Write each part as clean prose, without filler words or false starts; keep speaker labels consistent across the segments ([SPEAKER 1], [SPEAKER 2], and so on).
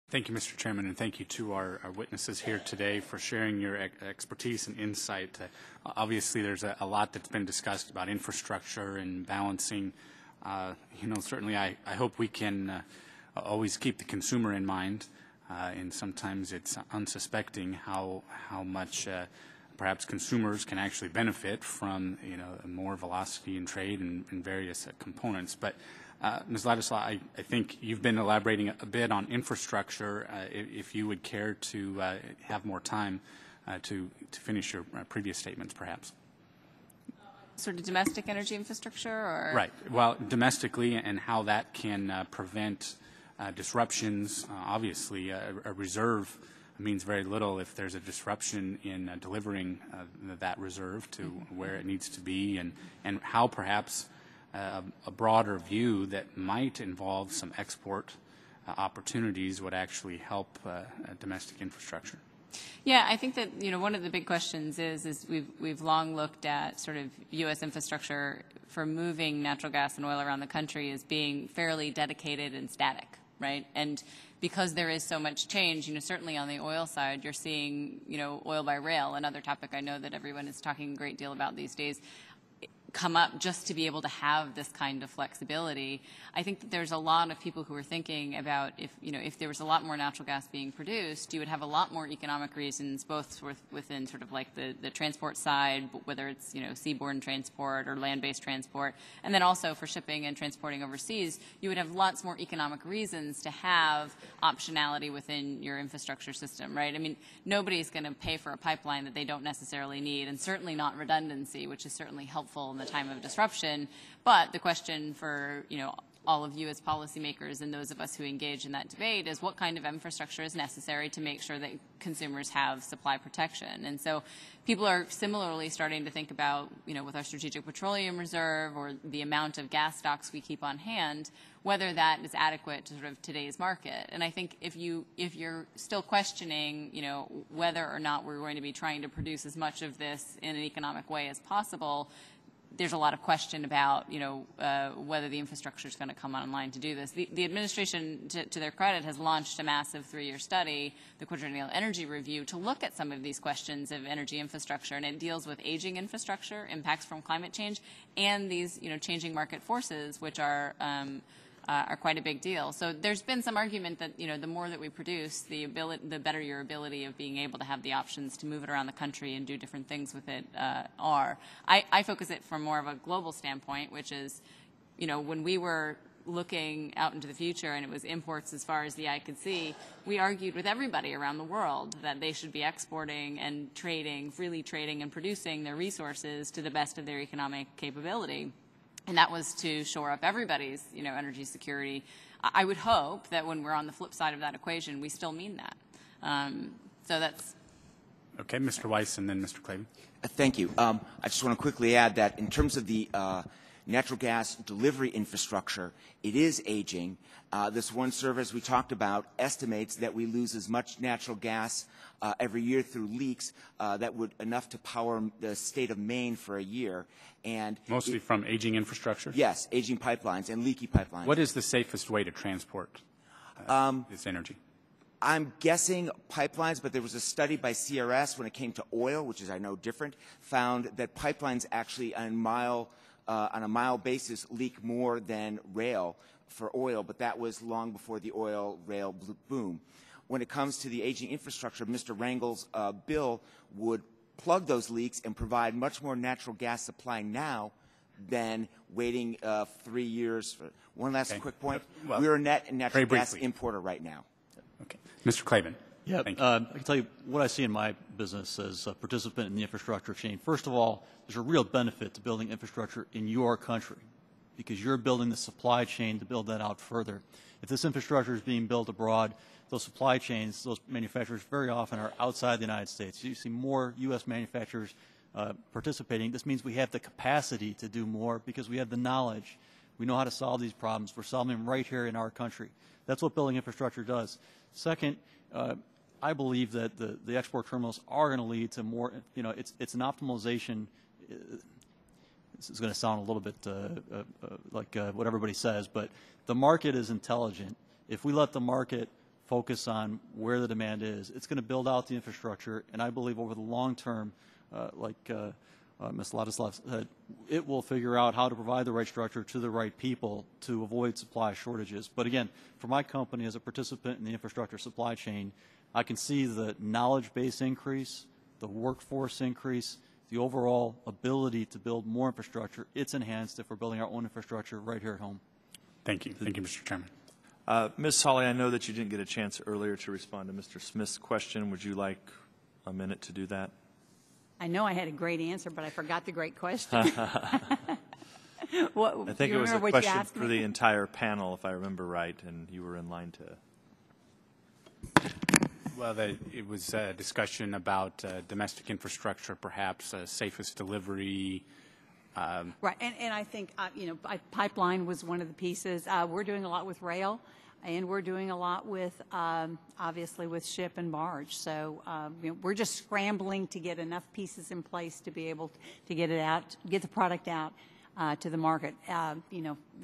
[SPEAKER 1] Thank you, Mr. Chairman, and thank you to our witnesses here today for sharing your expertise and insight. Obviously, there's a lot that's been discussed about infrastructure and balancing. Certainly I hope we can always keep the consumer in mind, and sometimes it's unsuspecting how much perhaps consumers can actually benefit from more velocity in trade and various components. But Ms. Ladislaw, I think you've been elaborating a bit on infrastructure. If you would care to have more time to finish your previous statements, perhaps.
[SPEAKER 2] Sort of domestic energy infrastructure, or?
[SPEAKER 1] Right. Well, domestically, and how that can prevent disruptions. Obviously, a reserve means very little if there's a disruption in delivering that reserve to where it needs to be, and how perhaps a broader view that might involve some export opportunities would actually help domestic infrastructure.
[SPEAKER 2] Yeah, I think that one of the big questions is we've long looked at sort of U.S. infrastructure for moving natural gas and oil around the country as being fairly dedicated and static, right? And because there is so much change, certainly on the oil side, you're seeing oil by rail, another topic I know that everyone is talking a great deal about these days, come up just to be able to have this kind of flexibility. I think that there's a lot of people who are thinking about if there was a lot more natural gas being produced, you would have a lot more economic reasons, both within sort of like the transport side, whether it's seaborne transport or land-based transport, and then also for shipping and transporting overseas, you would have lots more economic reasons to have optionality within your infrastructure system, right? I mean, nobody's going to pay for a pipeline that they don't necessarily need, and certainly not redundancy, which is certainly helpful in the time of disruption. But the question for all of you as policymakers and those of us who engage in that debate is what kind of infrastructure is necessary to make sure that consumers have supply protection. And so people are similarly starting to think about, with our Strategic Petroleum Reserve or the amount of gas stocks we keep on hand, whether that is adequate to sort of today's market. And I think if you're still questioning, whether or not we're going to be trying to produce as much of this in an economic way as possible, there's a lot of question about, whether the infrastructure is going to come online to do this. The administration, to their credit, has launched a massive 3-year study, the Quadrennial Energy Review, to look at some of these questions of energy infrastructure, and it deals with aging infrastructure, impacts from climate change, and these, changing market forces, which are quite a big deal. So there's been some argument that the more that we produce, the better your ability of being able to have the options to move it around the country and do different things with it are. I focus it from more of a global standpoint, which is, when we were looking out into the future and it was imports as far as the eye could see, we argued with everybody around the world that they should be exporting and trading, freely trading and producing their resources to the best of their economic capability. And that was to shore up everybody's, energy security. I would hope that when we're on the flip side of that equation, we still mean that. So that's.
[SPEAKER 1] Okay, Mr. Weiss, and then Mr. Clavin.
[SPEAKER 3] Thank you. I just want to quickly add that in terms of the natural gas delivery infrastructure, it is aging. This one service we talked about estimates that we lose as much natural gas every year through leaks that would enough to power the state of Maine for a year. And
[SPEAKER 1] mostly from aging infrastructure?
[SPEAKER 3] Yes, aging pipelines and leaky pipelines.
[SPEAKER 1] What is the safest way to transport this energy?
[SPEAKER 3] I'm guessing pipelines, but there was a study by CRS when it came to oil, which is, I know, different, found that pipelines actually on a mile basis leak more than rail for oil, but that was long before the oil rail boom. When it comes to the aging infrastructure, Mr. Rangel's bill would plug those leaks and provide much more natural gas supply now than waiting 3 years. One last quick point. Well, we're a net natural gas importer right now.
[SPEAKER 1] Okay. Mr. Clavin.
[SPEAKER 4] Yeah, I can tell you what I see in my business as a participant in the infrastructure chain. First of all, there's a real benefit to building infrastructure in your country because you're building the supply chain to build that out further. If this infrastructure is being built abroad, those supply chains, those manufacturers very often are outside the United States. You see more U.S. manufacturers participating. This means we have the capacity to do more because we have the knowledge. We know how to solve these problems. We're solving them right here in our country. That's what building infrastructure does. Second, I believe that the export terminals are going to lead to more, it's an optimization. This is going to sound a little bit like what everybody says, but the market is intelligent. If we let the market focus on where the demand is. It's going to build out the infrastructure, and I believe over the long term, like Ms. Ladislav said, it will figure out how to provide the right structure to the right people to avoid supply shortages. But again, for my company as a participant in the infrastructure supply chain, I can see the knowledge base increase, the workforce increase, the overall ability to build more infrastructure. It's enhanced if we're building our own infrastructure right here at home.
[SPEAKER 1] Thank you. Thank you, Mr. Chairman.
[SPEAKER 5] Ms. Hawley, I know that you didn't get a chance earlier to respond to Mr. Smith's question. Would you like a minute to do that?
[SPEAKER 6] I know I had a great answer, but I forgot the great question.
[SPEAKER 5] I think it was a question for the entire panel, if I remember right, and you were in line to.
[SPEAKER 1] Well, it was a discussion about domestic infrastructure, perhaps safest delivery.
[SPEAKER 6] Right, and I think, pipeline was one of the pieces. We're doing a lot with rail, and we're doing a lot with, obviously, with ship and barge. So we're just scrambling to get enough pieces in place to be able to get it out, get the product out to the market.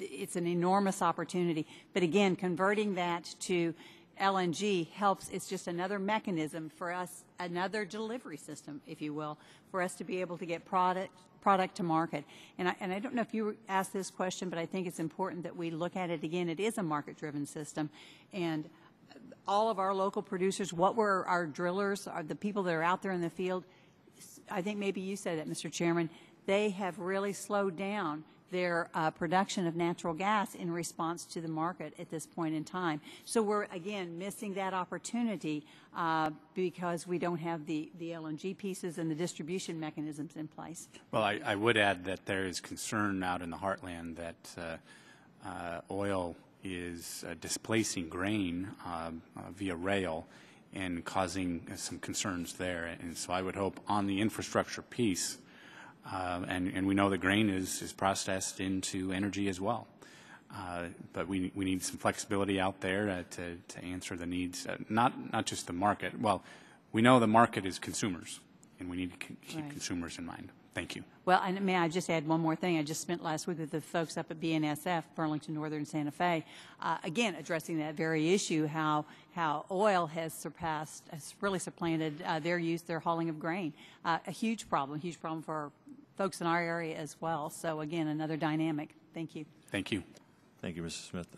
[SPEAKER 6] It's an enormous opportunity. But again, converting that to LNG helps. It's just another mechanism for us, another delivery system, if you will, for us to be able to get product to market. And I don't know if you asked this question, but I think it's important that we look at it again. It is a market-driven system, and all of our local producers, what were our drillers, are the people that are out there in the field, I think maybe you said that, Mr. Chairman, they have really slowed down their production of natural gas in response to the market at this point in time. So we're, again, missing that opportunity because we don't have the LNG pieces and the distribution mechanisms in place.
[SPEAKER 1] Well, I would add that there is concern out in the heartland that oil is displacing grain via rail and causing some concerns there. And so I would hope on the infrastructure piece, and we know that grain is processed into energy as well. But we need some flexibility out there to answer the needs, not just the market. Well, we know the market is consumers, and we need to keep consumers in mind. Thank you.
[SPEAKER 6] Well, and may I just add one more thing? I just spent last week with the folks up at BNSF, Burlington Northern Santa Fe, again, addressing that very issue, how oil has really supplanted their hauling of grain. A huge problem for folks in our area as well. So, again, another dynamic. Thank you.
[SPEAKER 1] Thank you.
[SPEAKER 5] Thank you, Mr. Smith.